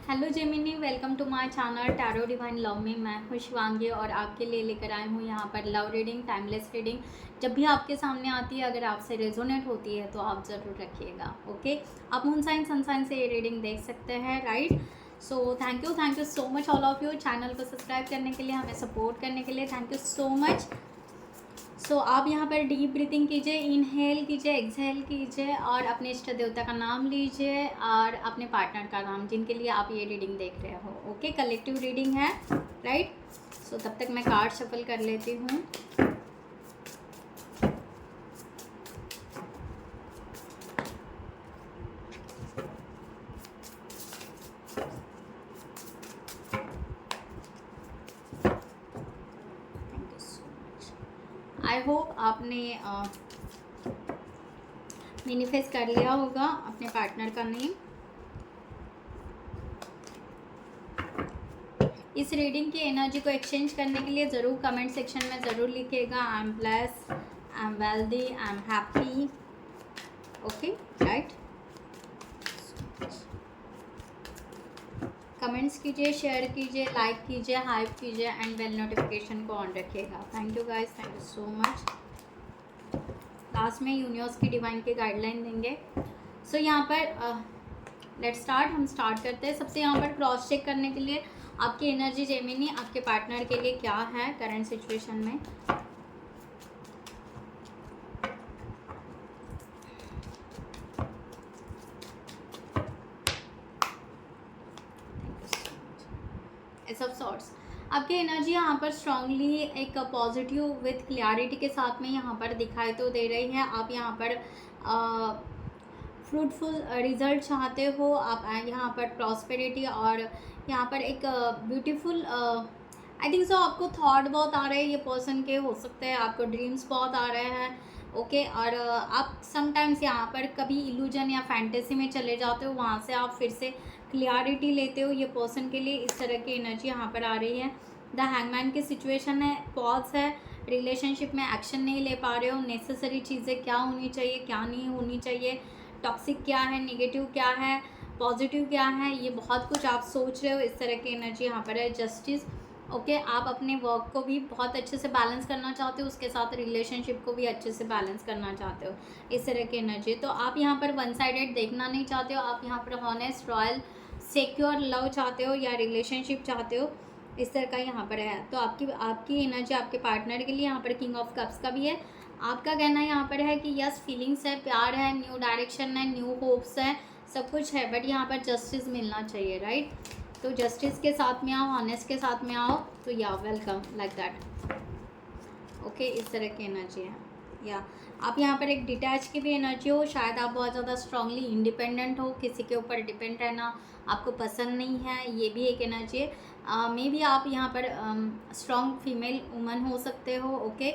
Hello Gemini, welcome to my channel tarot divine love में। मैं हूँ शिवांगी और आपके लिए लेकर आई हूँ यहाँ पर लव रीडिंग, टाइमलेस रीडिंग। जब भी आपके सामने आती है, अगर आपसे रेजोनेट होती है तो आप ज़रूर रखिएगा। ओके, आप मून साइन सन साइन से ये रीडिंग देख सकते हैं, right. So thank you so much all of you channel को सब्सक्राइब करने के लिए, हमें सपोर्ट करने के लिए। Thank you so much. So आप यहाँ पर डीप ब्रीथिंग कीजिए, इनहेल कीजिए, एक्सहेल कीजिए और अपने इष्ट देवता का नाम लीजिए और अपने पार्टनर का नाम, जिनके लिए आप ये रीडिंग देख रहे हो। ओके, कलेक्टिव रीडिंग है, राइट। सो तब तक मैं कार्ड शफल कर लेती हूँ। Thank you so much. I hope आपने मैनिफेस्ट कर लिया होगा अपने पार्टनर का नेम। इस रीडिंग की एनर्जी को एक्सचेंज करने के लिए ज़रूर कमेंट सेक्शन में ज़रूर लिखिएगा, I am blessed, I am wealthy, I am happy. Okay, right. Comments कीजिए, शेयर कीजिए, लाइक कीजिए, हाइप कीजिए एंड बेल नोटिफिकेशन को ऑन रखिएगा। Thank you guys, thank you so much. Last में यूनिवर्स की डिवाइन की गाइडलाइन देंगे। सो यहाँ पर लेट्स स्टार्ट, हम स्टार्ट करते हैं। सबसे यहाँ पर क्रॉस चेक करने के लिए आपकी एनर्जी जेमिनी आपके पार्टनर के लिए क्या है करंट सिचुएशन में। एस ऑफ सॉर्ट्स, आपकी एनर्जी यहाँ पर स्ट्रांगली एक पॉजिटिव विथ क्लियरिटी के साथ में यहाँ पर दिखाई तो दे रही है। आप यहाँ पर फ्रूटफुल रिजल्ट चाहते हो, आप यहाँ पर प्रॉस्पेरिटी और यहाँ पर एक ब्यूटीफुल आई थिंक सो आपको थॉट बहुत आ रहे हैं ये पर्सन के, हो सकते हैं आपको ड्रीम्स बहुत आ रहे हैं। ओके, और आप समटाइम्स यहाँ पर कभी इल्यूजन या फैंटेसी में चले जाते हो, वहाँ से आप फिर से क्लियरिटी लेते हो। ये पर्सन के लिए इस तरह की एनर्जी यहाँ पर आ रही है। द हैंगमैन की सिचुएशन है, पॉज है, रिलेशनशिप में एक्शन नहीं ले पा रहे हो। नेसेसरी चीज़ें क्या होनी चाहिए, क्या नहीं होनी चाहिए, टॉक्सिक क्या है, नेगेटिव क्या है, पॉजिटिव क्या है, ये बहुत कुछ आप सोच रहे हो। इस तरह की एनर्जी यहाँ पर है। जस्टिस, ओके, आप अपने वर्क को भी बहुत अच्छे से बैलेंस करना चाहते हो, उसके साथ रिलेशनशिप को भी अच्छे से बैलेंस करना चाहते हो, इस तरह की एनर्जी। तो आप यहाँ पर वन साइडेड देखना नहीं चाहते हो, आप यहाँ पर हॉनेस्ट, रॉयल, सिक्योर लव चाहते हो या रिलेशनशिप चाहते हो, इस तरह का यहाँ पर है। तो आपकी एनर्जी आपके पार्टनर के लिए यहाँ पर किंग ऑफ कप्स का भी है। आपका कहना यहाँ पर है कि यस, फीलिंग्स है, प्यार है, न्यू डायरेक्शन है, न्यू होप्स है, सब कुछ है, बट यहाँ पर जस्टिस मिलना चाहिए, राइट। तो जस्टिस के साथ में आओ, ऑनेस्ट के साथ में आओ, तो या वेलकम लाइक दैट। ओके, इस तरह की एनर्जी है। या आप यहाँ पर एक डिटैच की भी एनर्जी हो, शायद आप बहुत ज़्यादा स्ट्रांगली इंडिपेंडेंट हो, किसी के ऊपर डिपेंड रहना आपको पसंद नहीं है, ये भी एक एनर्जी है। मे बी आप यहाँ पर स्ट्रॉन्ग फीमेल वुमन हो सकते हो। ओके,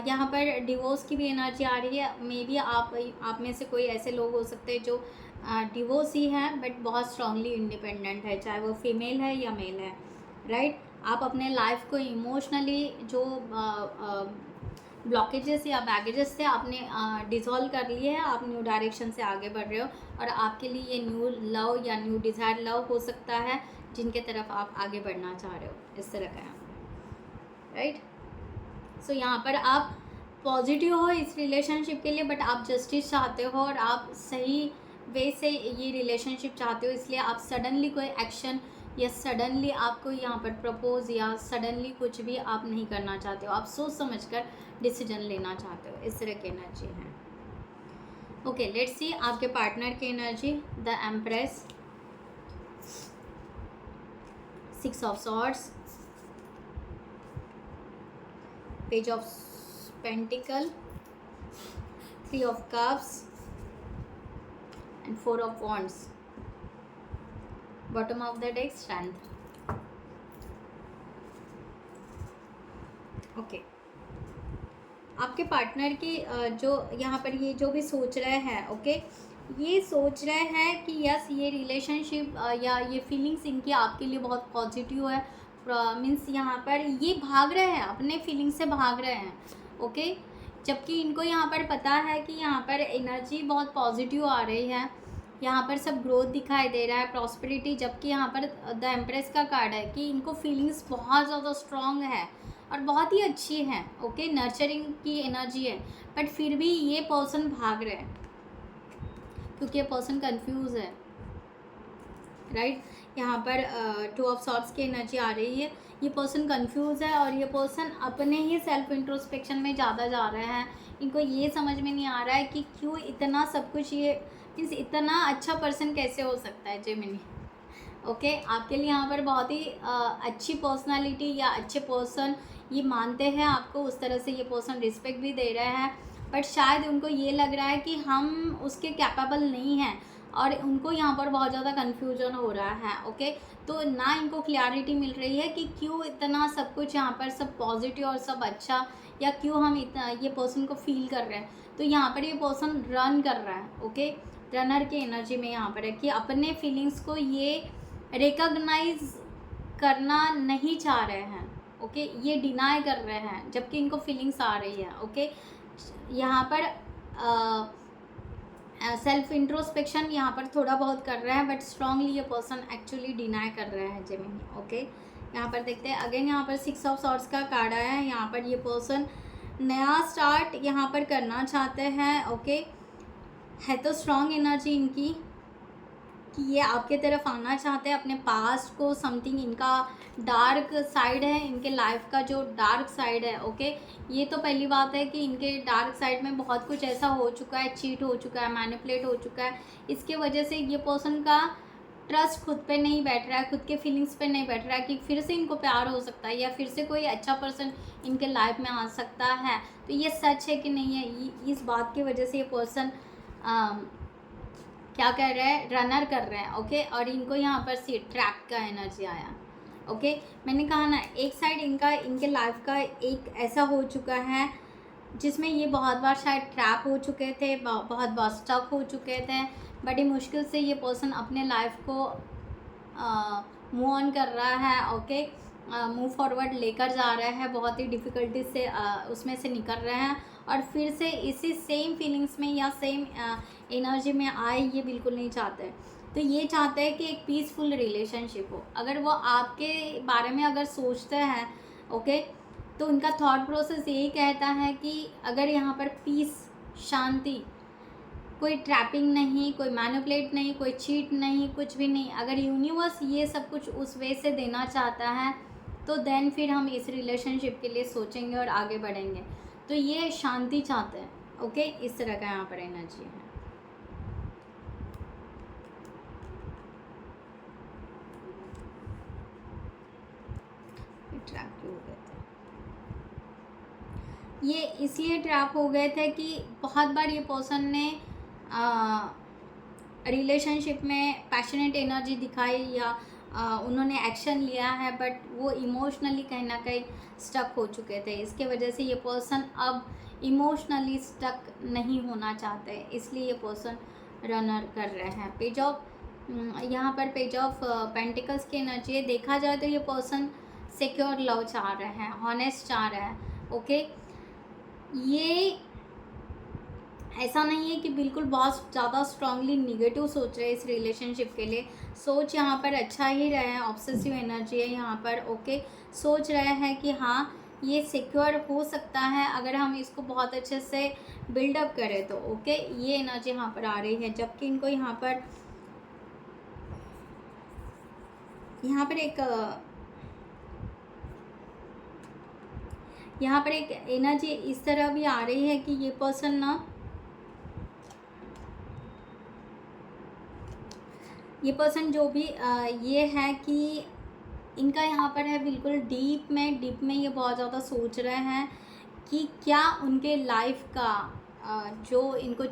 यहाँ पर डिवोर्स की भी एनर्जी आ रही है। मे बी आप में से कोई ऐसे लोग हो सकते हैं जो डिवोर्स ही है बट बहुत स्ट्रांगली इंडिपेंडेंट है, चाहे वो फीमेल है या मेल है, राइट। आप अपने लाइफ को इमोशनली जो ब्लॉकेजेस या बैगेजेस थे आपने डिसॉल्व कर लिए हैं, आप न्यू डायरेक्शन से आगे बढ़ रहे हो और आपके लिए ये न्यू लव या न्यू डिज़ायर लव हो सकता है जिनके तरफ आप आगे बढ़ना चाह रहे हो, इस तरह का है, राइट। सो यहाँ पर आप पॉजिटिव हो इस रिलेशनशिप के लिए, बट आप जस्टिस चाहते हो और आप सही वे से ये रिलेशनशिप चाहते हो, इसलिए आप सडनली कोई एक्शन या सडनली आपको यहाँ पर प्रपोज या सडनली कुछ भी आप नहीं करना चाहते हो, आप सोच समझ कर डिसीजन लेना चाहते हो, इस तरह की एनर्जी है। ओके, लेट्स सी आपके पार्टनर की energy. The empress, six of swords, page of pentacle, three of cups and 4 of wands, bottom of the deck, strength. Okay, आपके पार्टनर की जो यहाँ पर ये जो भी सोच रहे हैं, ओके, ये सोच रहे हैं कि यस, ये रिलेशनशिप या ये फीलिंग्स इनकी आपके लिए बहुत पॉजिटिव है। मीन्स यहाँ पर ये भाग रहे हैं, अपने फीलिंग से भाग रहे हैं। ओके, जबकि इनको यहाँ पर पता है कि यहाँ पर एनर्जी बहुत पॉजिटिव आ रही है। यहाँ पर सब ग्रोथ दिखाई दे रहा है, प्रॉस्पेरिटी, जबकि यहाँ पर द एम्प्रेस का कार्ड है कि इनको फीलिंग्स बहुत ज़्यादा स्ट्रॉन्ग है और बहुत ही अच्छी है। ओके, नर्चरिंग की एनर्जी है, बट फिर भी ये पर्सन भाग रहे हैं क्योंकि ये पर्सन कंफ्यूज है, राइट। यहाँ पर 2 ऑफ सॉर्ड्स की एनर्जी आ रही है। ये पर्सन कंफ्यूज है और ये पर्सन अपने ही सेल्फ इंट्रोस्पेक्शन में ज़्यादा जा रहे हैं। इनको ये समझ में नहीं आ रहा है कि क्यों इतना सब कुछ, ये मीन्स इतना अच्छा पर्सन कैसे हो सकता है जेमिनी। ओके, आपके लिए यहाँ पर बहुत ही अच्छी पर्सनालिटी या अच्छे पर्सन ये मानते हैं आपको, उस तरह से ये पर्सन रिस्पेक्ट भी दे रहे हैं, बट शायद उनको ये लग रहा है कि हम उसके कैपेबल नहीं हैं और उनको यहाँ पर बहुत ज़्यादा कन्फ्यूजन हो रहा है। ओके, तो ना इनको क्लैरिटी मिल रही है कि क्यों इतना सब कुछ यहाँ पर सब पॉजिटिव और सब अच्छा, या क्यों हम इतना ये पर्सन को फील कर रहे हैं। तो यहाँ पर ये पर्सन रन कर रहा है। ओके, रनर की एनर्जी में यहाँ पर है कि अपने फीलिंग्स को ये रिकॉग्नाइज करना नहीं चाह रहे हैं। ओके, ये डिनाई कर रहे हैं जबकि इनको फीलिंग्स आ रही है। ओके, यहाँ पर सेल्फ इंट्रोस्पेक्शन यहाँ पर थोड़ा बहुत कर रहा है, बट स्ट्रांगली ये पर्सन एक्चुअली डिनाई कर रहा है जेमिनी। ओके, यहाँ पर देखते हैं अगेन, यहाँ पर 6 ऑफ सॉर्ड्स का कार्ड आया है। यहाँ पर ये पर्सन नया स्टार्ट यहाँ पर करना चाहते हैं। ओके, है तो स्ट्रॉन्ग एनर्जी इनकी कि ये आपके तरफ आना चाहते हैं, अपने पास्ट को, समथिंग इनका डार्क साइड है, इनके लाइफ का जो डार्क साइड है। ओके, ये तो पहली बात है कि इनके डार्क साइड में बहुत कुछ ऐसा हो चुका है, चीट हो चुका है, मैनिपुलेट हो चुका है। इसके वजह से ये पर्सन का ट्रस्ट खुद पे नहीं बैठ रहा है, खुद के फीलिंग्स पे नहीं बैठ रहा है कि फिर से इनको प्यार हो सकता है या फिर से कोई अच्छा पर्सन इनके लाइफ में आ सकता है। तो ये सच है कि नहीं है, इस बात की वजह से ये पर्सन क्या कर रहे हैं, रनर कर रहे हैं। ओके, और इनको यहाँ पर सी ट्रैप का एनर्जी आया। ओके, मैंने कहा ना, एक साइड इनका, इनके लाइफ का एक ऐसा हो चुका है जिसमें ये बहुत बार शायद ट्रैप हो चुके थे, बहुत बार स्टक हो चुके थे। बड़ी मुश्किल से ये पर्सन अपने लाइफ को मूव ऑन कर रहा है। ओके, मूव फॉरवर्ड लेकर जा रहा है, बहुत ही डिफ़िकल्टी से उसमें से निकल रहे हैं और फिर से इसी सेम फीलिंग्स में या सेम एनर्जी में आए, ये बिल्कुल नहीं चाहते। तो ये चाहते हैं कि एक पीसफुल रिलेशनशिप हो। अगर वो आपके बारे में अगर सोचते हैं, ओके, तो उनका थॉट प्रोसेस यही कहता है कि अगर यहाँ पर पीस, शांति, कोई ट्रैपिंग नहीं, कोई मैनिपुलेट नहीं, कोई चीट नहीं, कुछ भी नहीं, अगर यूनिवर्स ये सब कुछ उस वे से देना चाहता है तो देन फिर हम इस रिलेशनशिप के लिए सोचेंगे और आगे बढ़ेंगे। तो ये शांति चाहते हैं। ओके, इस तरह का यहाँ पर एनर्जी है। ट्रैप क्यों हो गए थे? ये इसलिए ट्रैप हो गए थे कि बहुत बार ये पर्सन ने रिलेशनशिप में पैशनेट एनर्जी दिखाई या उन्होंने एक्शन लिया है, बट वो इमोशनली कहीं ना कहीं स्टक हो चुके थे। इसके वजह से ये पर्सन अब इमोशनली स्टक नहीं होना चाहते, इसलिए ये पर्सन रनर कर रहे हैं। पेज ऑफ यहाँ पर पेज ऑफ पेंटिकल्स की एनर्जी है। देखा जाए तो ये पर्सन सिक्योर लव चाह रहे हैं, हॉनेस्ट चाह रहे हैं। ओके, ये ऐसा नहीं है कि बिल्कुल बहुत ज़्यादा स्ट्रांगली निगेटिव सोच रहे हैं इस रिलेशनशिप के लिए। सोच यहाँ पर अच्छा ही रहे हैं, ऑब्सेसिव एनर्जी है यहाँ पर। ओके, सोच रहे हैं कि हाँ, ये सिक्योर हो सकता है अगर हम इसको बहुत अच्छे से बिल्डअप करें तो। ओके, ये एनर्जी यहाँ पर आ रही है, जबकि इनको यहाँ पर एक एनर्जी इस तरह भी आ रही है कि ये पर्सन ना, ये पर्सन जो भी ये है कि इनका यहाँ पर है बिल्कुल डीप में ये बहुत ज़्यादा सोच रहे हैं कि क्या उनके लाइफ का जो इनको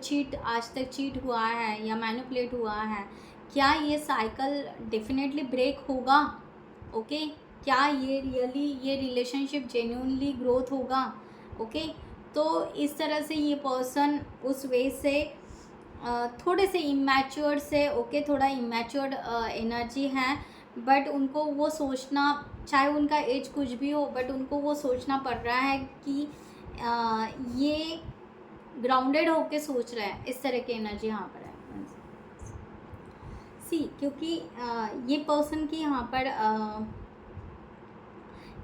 आज तक चीट हुआ है या मैनिपुलेट हुआ है, क्या ये साइकिल डेफिनेटली ब्रेक होगा। ओके, क्या ये रियली ये रिलेशनशिप जेन्युइनली ग्रोथ होगा। ओके, तो इस तरह से ये पर्सन उस वे से थोड़े से इमैच्योर से, ओके, थोड़ा इमैच्योर्ड एनर्जी है, बट उनको वो सोचना, चाहे उनका एज कुछ भी हो, बट उनको वो सोचना पड़ रहा है कि ये ग्राउंडेड होके सोच रहा है। इस तरह की एनर्जी यहाँ पर है। सी, क्योंकि ये पर्सन की यहाँ पर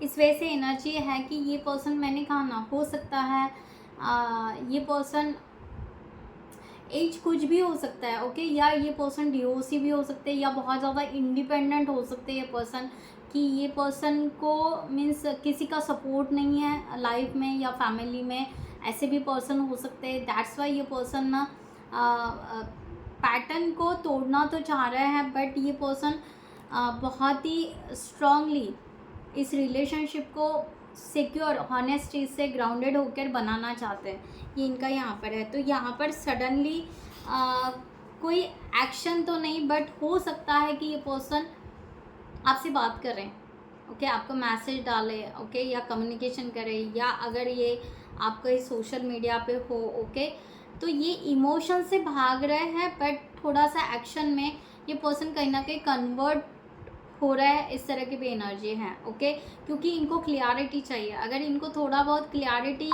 इस वजह से एनर्जी है कि ये पर्सन, मैंने कहा ना, हो सकता है ये पर्सन एज कुछ भी हो सकता है, ओके, या ये पर्सन डिवोर्सी भी हो सकते हैं, या बहुत ज़्यादा इंडिपेंडेंट हो सकते हैं ये पर्सन, कि ये पर्सन को मीन्स किसी का सपोर्ट नहीं है लाइफ में या फैमिली में, ऐसे भी पर्सन हो सकते हैं। दैट्स वाई ये पर्सन ना पैटर्न को तोड़ना तो चाह रहे हैं, बट ये पर्सन बहुत ही स्ट्रांगली इस रिलेशनशिप को सिक्योर, हॉनेस्टी से ग्राउंडेड होकर बनाना चाहते हैं, ये इनका यहाँ पर है। तो यहाँ पर सडनली कोई एक्शन तो नहीं, बट हो सकता है कि ये पर्सन आपसे बात करें, ओके, आपको मैसेज डाले, ओके, या कम्युनिकेशन करें, या अगर ये आपका सोशल मीडिया पे हो, ओके, तो ये इमोशन से भाग रहे हैं, बट थोड़ा सा एक्शन में ये पर्सन कहीं ना कहीं कन्वर्ट हो रहा है। इस तरह की भी एनर्जी है, ओके, क्योंकि इनको क्लियरिटी चाहिए। अगर इनको थोड़ा बहुत क्लियरिटी,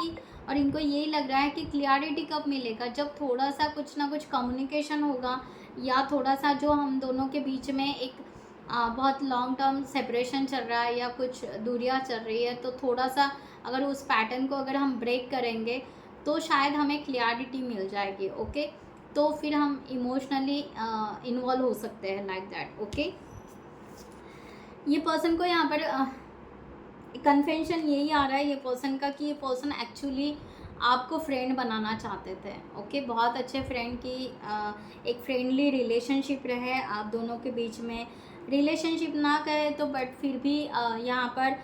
और इनको यही लग रहा है कि क्लियरिटी कब मिलेगा, जब थोड़ा सा कुछ ना कुछ कम्युनिकेशन होगा, या थोड़ा सा जो हम दोनों के बीच में एक बहुत लॉन्ग टर्म सेपरेशन चल रहा है या कुछ दूरियां चल रही है, तो थोड़ा सा अगर उस पैटर्न को अगर हम ब्रेक करेंगे तो शायद हमें क्लियरिटी मिल जाएगी, ओके, तो फिर हम इमोशनली इन्वॉल्व हो सकते हैं, लाइक दैट, ओके। ये पर्सन को यहाँ पर कन्फेंशन यही आ रहा है ये पर्सन का, कि ये पर्सन एक्चुअली आपको फ्रेंड बनाना चाहते थे, ओके, बहुत अच्छे फ्रेंड की एक फ्रेंडली रिलेशनशिप रहे आप दोनों के बीच में। रिलेशनशिप ना कहे तो, बट फिर भी यहाँ पर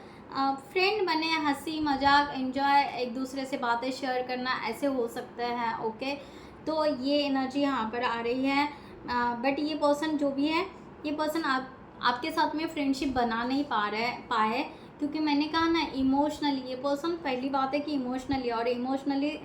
फ्रेंड बने, हंसी मजाक, एंजॉय, एक दूसरे से बातें शेयर करना, ऐसे हो सकता है, ओके। तो ये एनर्जी यहाँ पर आ रही है, बट ये पर्सन जो भी है, ये पर्सन आपके साथ में फ्रेंडशिप बना नहीं पाए, क्योंकि मैंने कहा ना, इमोशनली ये पर्सन, पहली बात है कि इमोशनली, और इमोशनली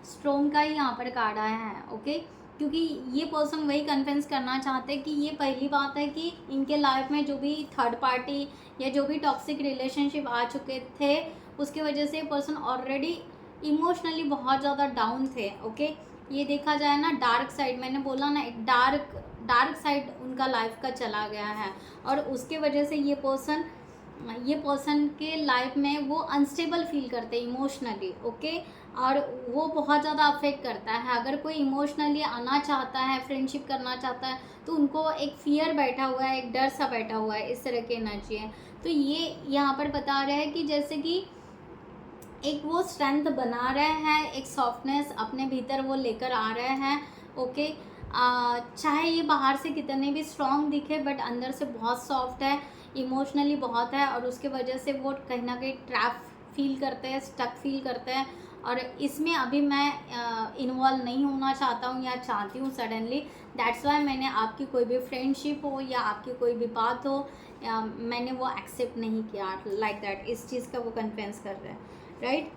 स्ट्रॉन्ग का ही यहाँ पर कार्ड आया है, ओके, क्योंकि ये पर्सन वही कन्विंस करना चाहते हैं कि ये, पहली बात है कि इनके लाइफ में जो भी थर्ड पार्टी या जो भी टॉक्सिक रिलेशनशिप आ चुके थे, उसकी वजह से ये पर्सन ऑलरेडी इमोशनली बहुत ज़्यादा डाउन थे, ओके। ये देखा जाए ना, डार्क साइड, मैंने बोला ना, एक डार्क साइड उनका लाइफ का चला गया है, और उसके वजह से ये पर्सन के लाइफ में वो अनस्टेबल फील करते हैं इमोशनली, ओके, और वो बहुत ज़्यादा अफेक्ट करता है। अगर कोई इमोशनली आना चाहता है, फ्रेंडशिप करना चाहता है, तो उनको एक फियर बैठा हुआ है, एक डर सा बैठा हुआ है, इस तरह की एनर्जी है। तो ये यहाँ पर बता रहा है कि जैसे कि एक वो स्ट्रेंथ बना रहे हैं, एक सॉफ्टनेस अपने भीतर वो लेकर आ रहे हैं, ओके। चाहे ये बाहर से कितने भी स्ट्रॉन्ग दिखे, बट अंदर से बहुत सॉफ्ट है, इमोशनली बहुत है, और उसके वजह से वो कहीं ना कहीं ट्रैप फील करते हैं, स्टक फील करते हैं, और इसमें अभी मैं इन्वॉल्व नहीं होना चाहता हूँ या चाहती हूँ सडनली। दैट्स वाई मैंने आपकी कोई भी फ्रेंडशिप हो या आपकी कोई भी बात हो, मैंने वो एक्सेप्ट नहीं किया, लाइक दैट, इस चीज़ का वो कन्फेंस कर रहे हैं, राइट।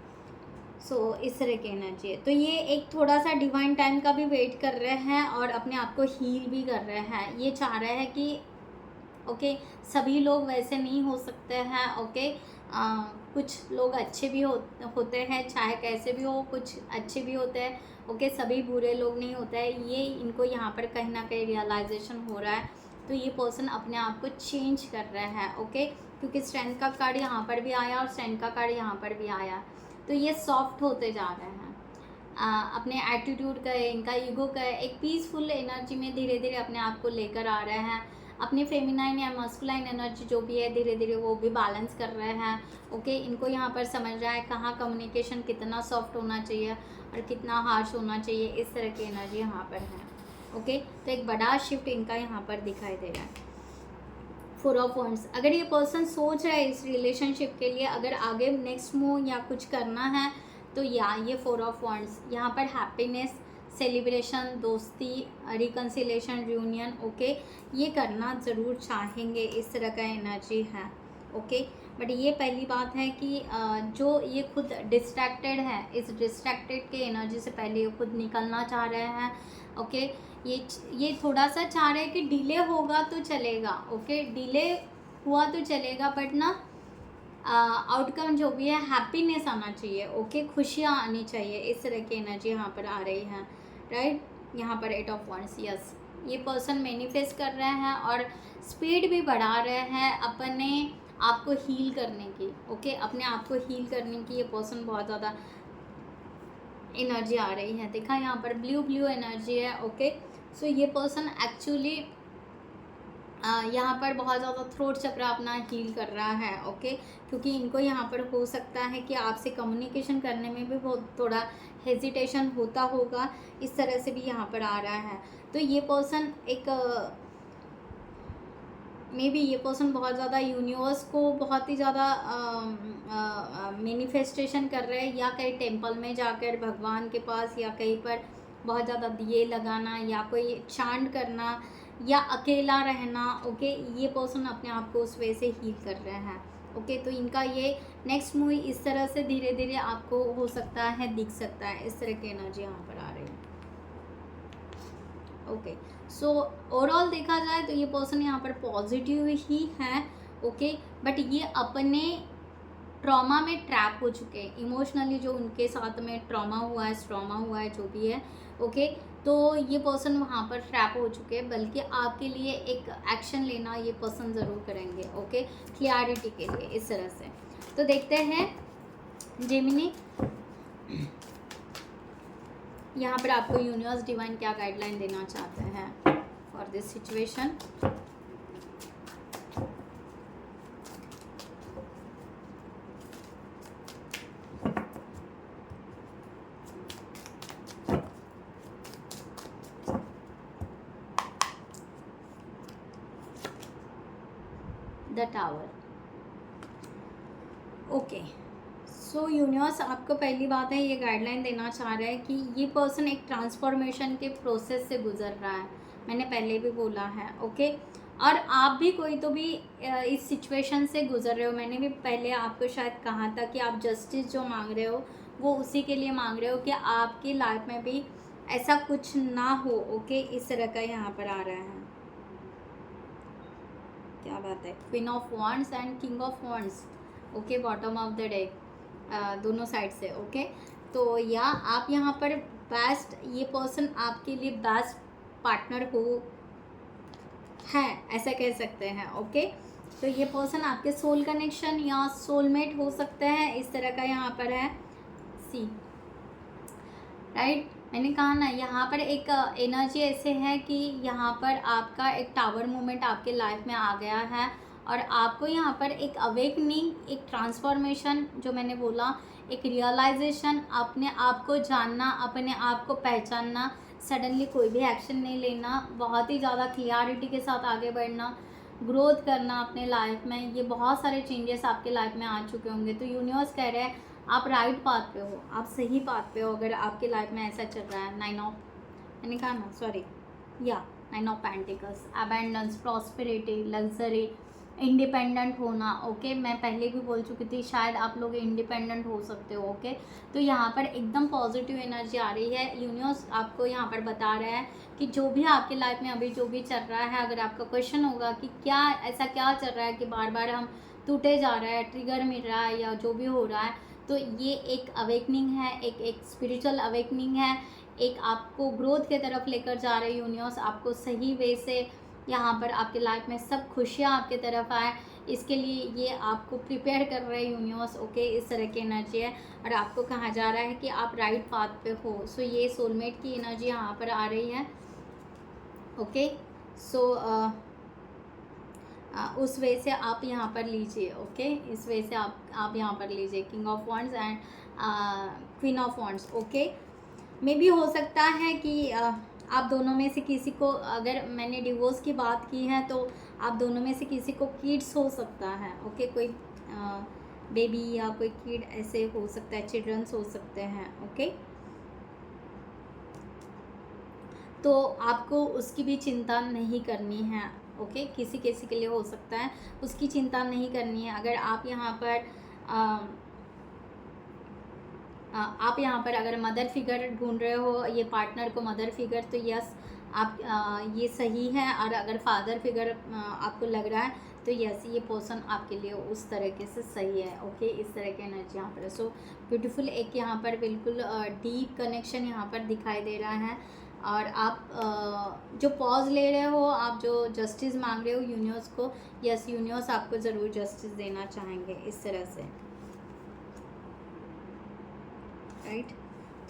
सो इस तरह की एनर्जी है। तो ये एक थोड़ा सा डिवाइन टाइम का भी वेट कर रहे हैं, और अपने आप को हील भी कर रहे हैं। ये चाह रहे हैं कि ओके, सभी लोग वैसे नहीं हो सकते हैं, ओके, कुछ लोग अच्छे भी होते हैं, चाहे कैसे भी हो, कुछ अच्छे भी होते हैं, ओके, सभी बुरे लोग नहीं होते हैं। ये इनको यहाँ पर कहीं ना कहीं रियलाइजेशन हो रहा है। तो ये पर्सन अपने आप को चेंज कर रहे हैं, ओके, क्योंकि स्ट्रेंथ का कार्ड यहाँ पर भी आया और स्ट्रेंथ का कार्ड यहाँ पर भी आया। तो ये सॉफ्ट होते जा रहे हैं, अपने एटीट्यूड का, इनका ईगो का, एक पीसफुल एनर्जी में धीरे धीरे अपने आप को लेकर आ रहे हैं। अपनी फेमिनाइन या मस्कुलाइन एनर्जी जो भी है, धीरे धीरे वो भी बैलेंस कर रहे हैं, ओके। इनको यहाँ पर समझ रहा है कहाँ कम्युनिकेशन कितना सॉफ्ट होना चाहिए और कितना हार्श होना चाहिए, इस तरह की एनर्जी यहाँ पर है, ओके। तो एक बड़ा शिफ्ट इनका यहाँ पर दिखाई दे रहा है। 4 ऑफ वंड्स, अगर ये पर्सन सोच रहा है इस रिलेशनशिप के लिए, अगर आगे नेक्स्ट मूव या कुछ करना है, तो या ये 4 ऑफ वंड्स यहाँ पर हैप्पीनेस, सेलिब्रेशन, दोस्ती, रिकन्सिलेशन, रियूनियन, ओके, ये करना ज़रूर चाहेंगे, इस तरह का एनर्जी है, ओके। बट ये पहली बात है कि जो ये खुद डिस्ट्रैक्टेड है, इस डिस्ट्रैक्टेड के एनर्जी से पहले ये खुद निकलना चाह रहे हैं, ओके। ये थोड़ा सा चाह रहे हैं कि डिले होगा तो चलेगा, ओके, डिले हुआ तो चलेगा, बट ना आउटकम जो भी है हैप्पीनेस आना चाहिए, ओके, खुशियाँ आनी चाहिए, इस तरह की एनर्जी यहाँ पर आ रही है, राइट। यहाँ पर 8 ऑफ वंड्स, यस, ये पर्सन मैनिफेस्ट कर रहे हैं और स्पीड भी बढ़ा रहे हैं अपने आप को हील करने की। ओके, अपने आप को हील करने की ये पर्सन बहुत ज़्यादा एनर्जी आ रही है। देखा यहाँ पर ब्लू एनर्जी है। ओके, सो ये पर्सन एक्चुअली यहाँ पर बहुत ज़्यादा थ्रोट चक्र अपना हील कर रहा है। ओके, क्योंकि इनको यहाँ पर हो सकता है कि आपसे कम्युनिकेशन करने में भी बहुत थोड़ा हेजिटेशन होता होगा, इस तरह से भी यहाँ पर आ रहा है। तो ये पर्सन एक मे बी ये पर्सन बहुत ज़्यादा यूनिवर्स को बहुत ही ज़्यादा मैनिफेस्टेशन कर रहे हैं, या कहीं टेम्पल में जाकर भगवान के पास, या कहीं पर बहुत ज़्यादा दिए लगाना, या कोई चांट करना, या अकेला रहना। ओके, ये पर्सन अपने आप को उस वे से हील कर रहे हैं। ओके, तो इनका ये नेक्स्ट मूवी इस तरह से धीरे धीरे आपको हो सकता है, दिख सकता है, इस तरह की एनर्जी यहाँ पर आ रही है। ओके, सो ओवरऑल देखा जाए तो ये पर्सन यहाँ पर पॉजिटिव ही है। ओके, बट ये अपने ट्रॉमा में ट्रैप हो चुके हैं इमोशनली, जो उनके साथ में ट्रॉमा हुआ है, स्ट्रॉमा हुआ है, जो भी है। ओके, तो ये पर्सन वहाँ पर ट्रैप हो चुके हैं, बल्कि आपके लिए एक एक्शन लेना ये पर्सन ज़रूर करेंगे। ओके, क्लियरिटी के लिए, इस तरह से। तो देखते हैं जेमिनी, यहाँ पर आपको यूनिवर्स डिवाइन क्या गाइडलाइन देना चाहते हैं for this situation. The tower. Okay, so universe आपको पहली बात है ये गाइडलाइन देना चाह रहा है कि ये पर्सन एक ट्रांसफॉर्मेशन के प्रोसेस से गुजर रहा है। मैंने पहले भी बोला है। ओके, और आप भी कोई तो भी इस सिचुएशन से गुजर रहे हो। मैंने भी पहले आपको शायद कहा था कि आप जस्टिस जो मांग रहे हो वो उसी के लिए मांग रहे हो कि आपकी लाइफ में भी ऐसा कुछ ना हो। ओके, इस तरह का यहाँ पर आ रहा है। क्या बात है, queen of wands and king of wands. Okay, bottom of the deck, दोनों साइड से। ओके, तो या आप यहाँ पर बेस्ट, ये पर्सन आपके लिए बेस्ट पार्टनर हो है, ऐसा कह सकते हैं। ओके, तो ये पर्सन आपके सोल कनेक्शन या सोलमेट हो सकते हैं, इस तरह का यहाँ पर है। सी राइट, मैंने कहा ना, यहाँ पर एक एनर्जी ऐसे है कि यहाँ पर आपका एक टावर मूवमेंट आपके लाइफ में आ गया है, और आपको यहाँ पर एक अवेकनिंग, एक ट्रांसफॉर्मेशन, जो मैंने बोला, एक रियलाइजेशन, अपने आप को जानना, अपने आप को पहचानना, सडनली कोई भी एक्शन नहीं लेना, बहुत ही ज़्यादा क्लियरिटी के साथ आगे बढ़ना, ग्रोथ करना अपने लाइफ में। ये बहुत सारे चेंजेस आपके लाइफ में आ चुके होंगे। तो यूनिवर्स कह रहे हैं आप राइट पाथ पे हो, आप सही पाथ पे हो, अगर आपके लाइफ में ऐसा चल रहा है। मैंने कहा ना, सॉरी, या 9 of pentacles, abundance, prosperity, luxury, independent होना। ओके, मैं पहले भी बोल चुकी थी, शायद आप लोग इंडिपेंडेंट हो सकते हो। ओके, तो यहाँ पर एकदम पॉजिटिव एनर्जी आ रही है। यूनिवर्स आपको यहाँ पर बता रहा है कि जो भी आपके लाइफ में अभी जो भी चल रहा है, अगर आपका क्वेश्चन होगा कि क्या ऐसा क्या चल रहा है कि बार बार हम टूटे जा रहा है, ट्रिगर मिल रहा है, या जो भी हो रहा है, तो ये एक अवेकनिंग है, एक स्पिरिचुअल अवेकनिंग है, एक आपको ग्रोथ के तरफ लेकर जा रहे यूनिवर्स, आपको सही वे से यहाँ पर आपके लाइफ में सब खुशियाँ आपके तरफ आए, इसके लिए ये आपको प्रिपेयर कर रहे हैं यूनिवर्स। ओके, इस तरह की एनर्जी है, और आपको कहा जा रहा है कि आप राइट पाथ पे हो। सो ये सोलमेट की एनर्जी यहाँ पर आ रही है। ओके, सो उस वे से आप यहाँ पर लीजिए। ओके, इस वे से आप यहाँ पर लीजिए king of wands and queen of wands. Okay, मे भी हो सकता है कि आप दोनों में से किसी को, अगर मैंने डिवोर्स की बात की है तो आप दोनों में से किसी को किड्स हो सकता है। ओके, कोई बेबी या कोई किड ऐसे हो सकता है, चिल्ड्रंस हो सकते हैं। ओके, तो आपको उसकी भी चिंता नहीं करनी है। ओके, किसी किसी के लिए हो सकता है, उसकी चिंता नहीं करनी है। अगर आप यहाँ पर अगर मदर फिगर ढूंढ रहे हो, ये पार्टनर को मदर फिगर, तो यस आप ये सही है। और अगर फादर फिगर आपको लग रहा है तो यस, ये पर्सन आपके लिए उस तरीके से सही है। ओके, इस तरह की एनर्जी यहाँ पर। सो ब्यूटीफुल, एक यहाँ पर बिल्कुल डीप कनेक्शन यहाँ पर दिखाई दे रहा है। और आप जो पॉज ले रहे हो, आप जो जस्टिस मांग रहे हो यूनिवर्स को, यस यूनिवर्स आपको ज़रूर जस्टिस देना चाहेंगे इस तरह से, राइट।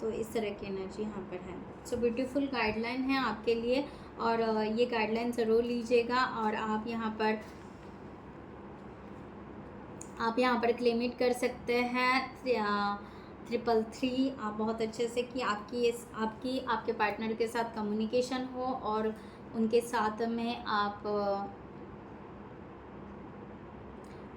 तो इस तरह की एनर्जी यहाँ पर है। सो ब्यूटीफुल गाइडलाइन है आपके लिए, और ये गाइडलाइन ज़रूर लीजिएगा। और आप यहाँ पर क्लेमिट कर सकते हैं 333। आप बहुत अच्छे से कि आपके पार्टनर के साथ कम्युनिकेशन हो, और उनके साथ में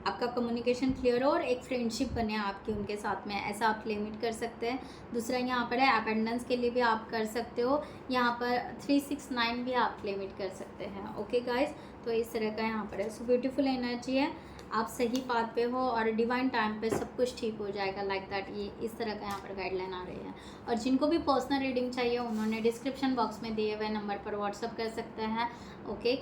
आपका कम्युनिकेशन क्लियर हो, और एक फ्रेंडशिप बने आपकी उनके साथ में, ऐसा आप लिमिट कर सकते हैं। दूसरा यहाँ पर है अबेंडेंस के लिए भी आप कर सकते हो, यहाँ पर 369 भी आप लिमिट कर सकते हैं। ओके गाइस, तो इस तरह का यहाँ पर है। सो ब्यूटीफुल एनर्जी है, आप सही बात पे हो, और डिवाइन टाइम पे सब कुछ ठीक हो जाएगा, लाइक दैट। ये इस तरह का यहाँ पर गाइडलाइन आ रही है। और जिनको भी पर्सनल रीडिंग चाहिए, उन्होंने डिस्क्रिप्शन बॉक्स में दिए हुए नंबर पर व्हाट्सअप कर सकते हैं। ओके,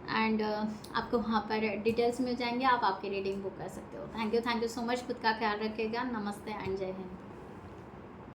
एंड आपको वहाँ पर डिटेल्स मिल जाएंगे, आप आपकी रीडिंग बुक कर सकते हो। थैंक यू सो मच, खुद का ख्याल रखिएगा। नमस्ते एंड जय हिंद।